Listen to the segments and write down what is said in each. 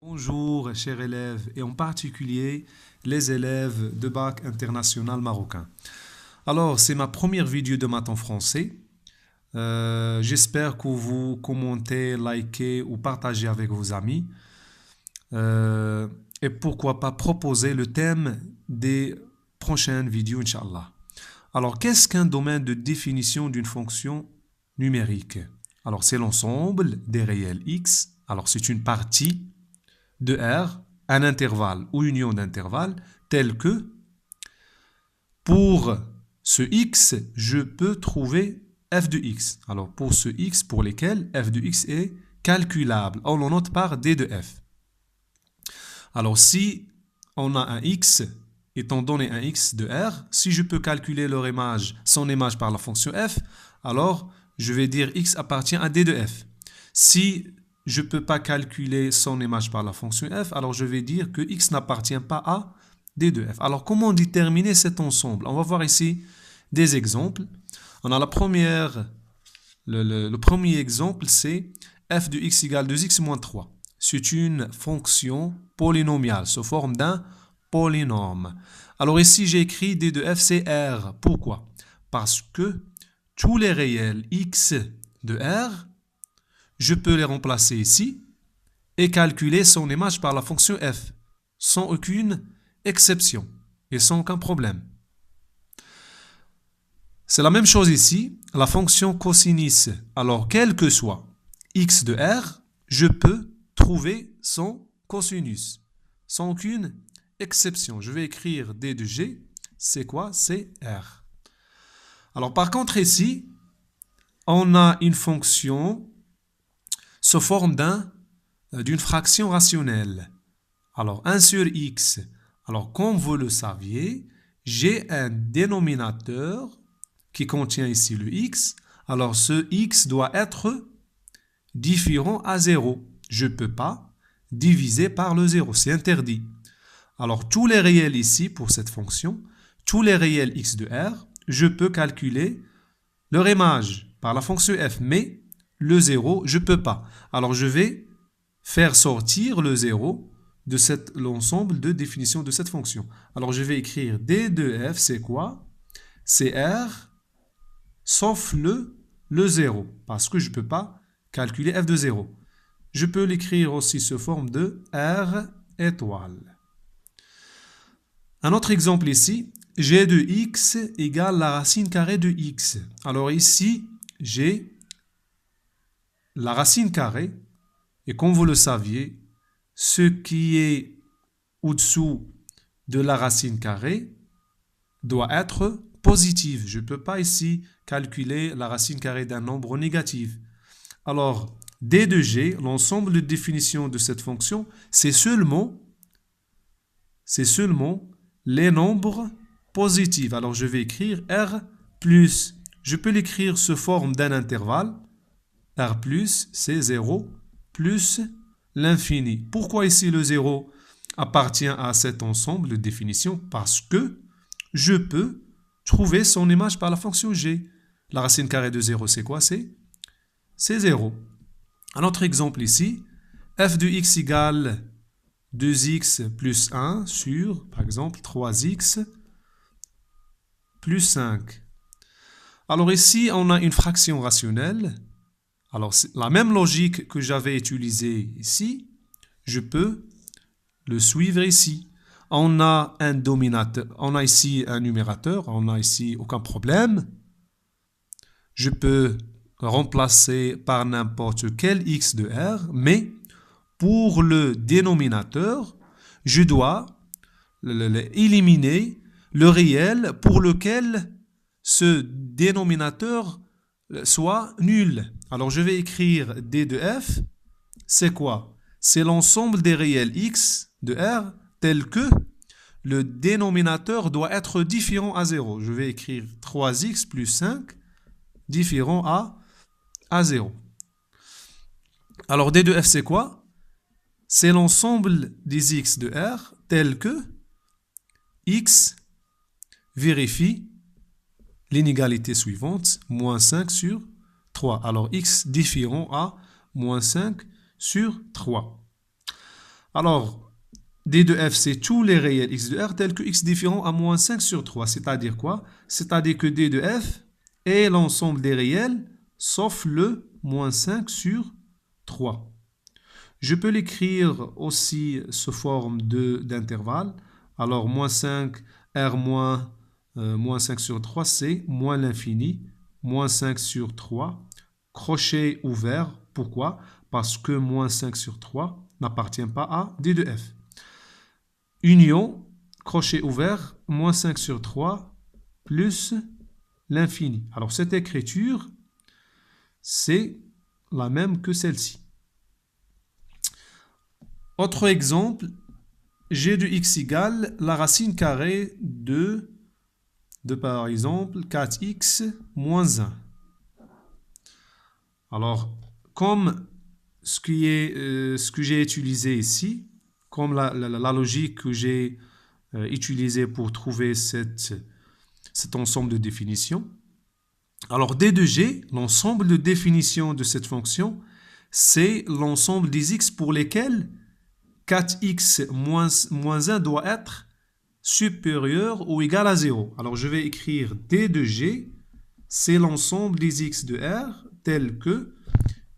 Bonjour chers élèves et en particulier les élèves de bac international marocain. Alors c'est ma première vidéo de maths en français. J'espère que vous commentez, likez ou partagez avec vos amis. Et pourquoi pas proposer le thème des prochaines vidéos, Inch'Allah. Alors qu'est-ce qu'un domaine de définition d'une fonction numérique? Alors c'est l'ensemble des réels x. Alors c'est une partie de R, un intervalle ou union d'intervalles, tel que pour ce x, je peux trouver f de x. Alors pour ce x pour lesquels f de x est calculable, on le note par d de f. Alors si on a un x, étant donné un x de R, si je peux calculer son image par la fonction f, alors je vais dire x appartient à d de f. Si je ne peux pas calculer son image par la fonction f, alors je vais dire que x n'appartient pas à d de f. Alors comment déterminer cet ensemble? On va voir ici des exemples. On a le premier exemple, c'est f de x égale 2x moins 3. C'est une fonction polynomiale, sous forme d'un polynôme. Alors ici, j'ai écrit d de f, c'est R. Pourquoi? Parce que tous les réels x de R, je peux les remplacer ici et calculer son image par la fonction f, sans aucune exception et sans aucun problème. C'est la même chose ici, la fonction cosinus. Alors, quel que soit x de R, je peux trouver son cosinus, sans aucune exception. Je vais écrire d de g, c'est quoi? C'est R. Alors, par contre, ici, on a une fonction sous forme d'une fraction rationnelle. Alors, 1 sur x. Alors, comme vous le saviez, j'ai un dénominateur qui contient ici le x. Alors, ce x doit être différent à 0. Je ne peux pas diviser par le 0. C'est interdit. Alors, tous les réels ici, pour cette fonction, tous les réels x de R, je peux calculer leur image par la fonction f. Mais le 0, je ne peux pas. Alors, je vais faire sortir le 0 de l'ensemble de définition de cette fonction. Alors, je vais écrire d de f, c'est quoi? C'est R, sauf le 0, parce que je ne peux pas calculer f de 0. Je peux l'écrire aussi sous forme de R étoile. Un autre exemple ici, g de x égale la racine carrée de x. Alors ici, j'ai la racine carrée, et comme vous le saviez, ce qui est au-dessous de la racine carrée doit être positif. Je ne peux pas ici calculer la racine carrée d'un nombre négatif. Alors, d de g, l'ensemble de définition de cette fonction, c'est seulement les nombres positifs. Alors, je vais écrire R plus. Je peux l'écrire sous forme d'un intervalle. R plus, c'est 0, plus l'infini. Pourquoi ici le 0 appartient à cet ensemble de définition? Parce que je peux trouver son image par la fonction g. La racine carrée de 0, c'est quoi? C'est 0. Un autre exemple ici, f de x égale 2x plus 1 sur, par exemple, 3x plus 5. Alors ici, on a une fraction rationnelle. Alors, la même logique que j'avais utilisée ici, je peux le suivre ici. On a un dominateur, on a ici un numérateur, on n'a ici aucun problème. Je peux remplacer par n'importe quel x de R, mais pour le dénominateur, je dois éliminer le réel pour lequel ce dénominateur soit nul. Alors, je vais écrire d de f, c'est quoi? C'est l'ensemble des réels x de R tel que le dénominateur doit être différent à 0. Je vais écrire 3x plus 5 différent à 0. Alors, d de f, c'est quoi? C'est l'ensemble des x de R tel que x vérifie l'inégalité suivante, moins 5 sur 3. Alors, x différent à moins 5 sur 3. Alors, D de f, c'est tous les réels x de r tels que x différent à moins 5 sur 3. C'est-à-dire quoi? C'est-à-dire que D de f est l'ensemble des réels sauf le moins 5 sur 3. Je peux l'écrire aussi sous forme d'intervalle. Alors, moins 5, r moins, moins 5 sur 3, c'est moins l'infini, moins 5 sur 3, crochet ouvert. Pourquoi? Parce que moins 5 sur 3 n'appartient pas à D de f. Union, crochet ouvert, moins 5 sur 3, plus l'infini. Alors, cette écriture, c'est la même que celle-ci. Autre exemple, g de x égale la racine carrée de par exemple 4x moins 1. Alors, comme ce que j'ai utilisé ici, comme la logique que j'ai utilisée pour trouver cet ensemble de définitions, alors D de G, l'ensemble de définitions de cette fonction, c'est l'ensemble des x pour lesquels 4x moins 1 doit être supérieur ou égal à 0. Alors, je vais écrire D de G, c'est l'ensemble des x de R tel que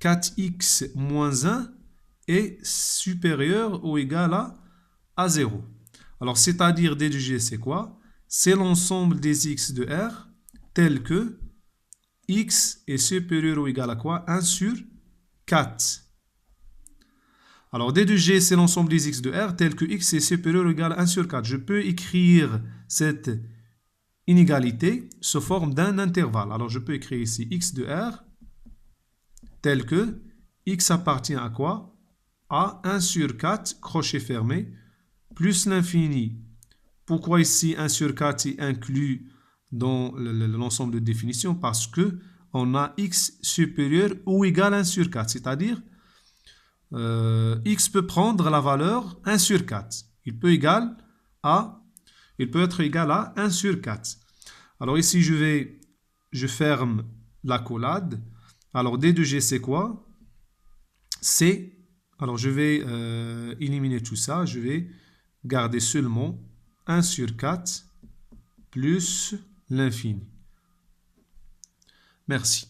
4x moins 1 est supérieur ou égal à 0. Alors, c'est-à-dire D de G, c'est quoi? C'est l'ensemble des x de R tel que x est supérieur ou égal à quoi? 1 sur 4. Alors, D de G, c'est l'ensemble des x de R tel que x est supérieur ou égal à 1 sur 4. Je peux écrire cette inégalité sous forme d'un intervalle. Alors, je peux écrire ici x de R tel que x appartient à quoi? À 1 sur 4, crochet fermé, plus l'infini. Pourquoi ici 1 sur 4 est inclus dans l'ensemble de définition? Parce que on a x supérieur ou égal à 1 sur 4, c'est-à-dire x peut prendre la valeur 1 sur 4. Il peut être égal à 1 sur 4. Alors ici, je ferme la collade. Alors D de G, c'est quoi? C'est, alors je vais éliminer tout ça. Je vais garder seulement 1 sur 4 plus l'infini. Merci.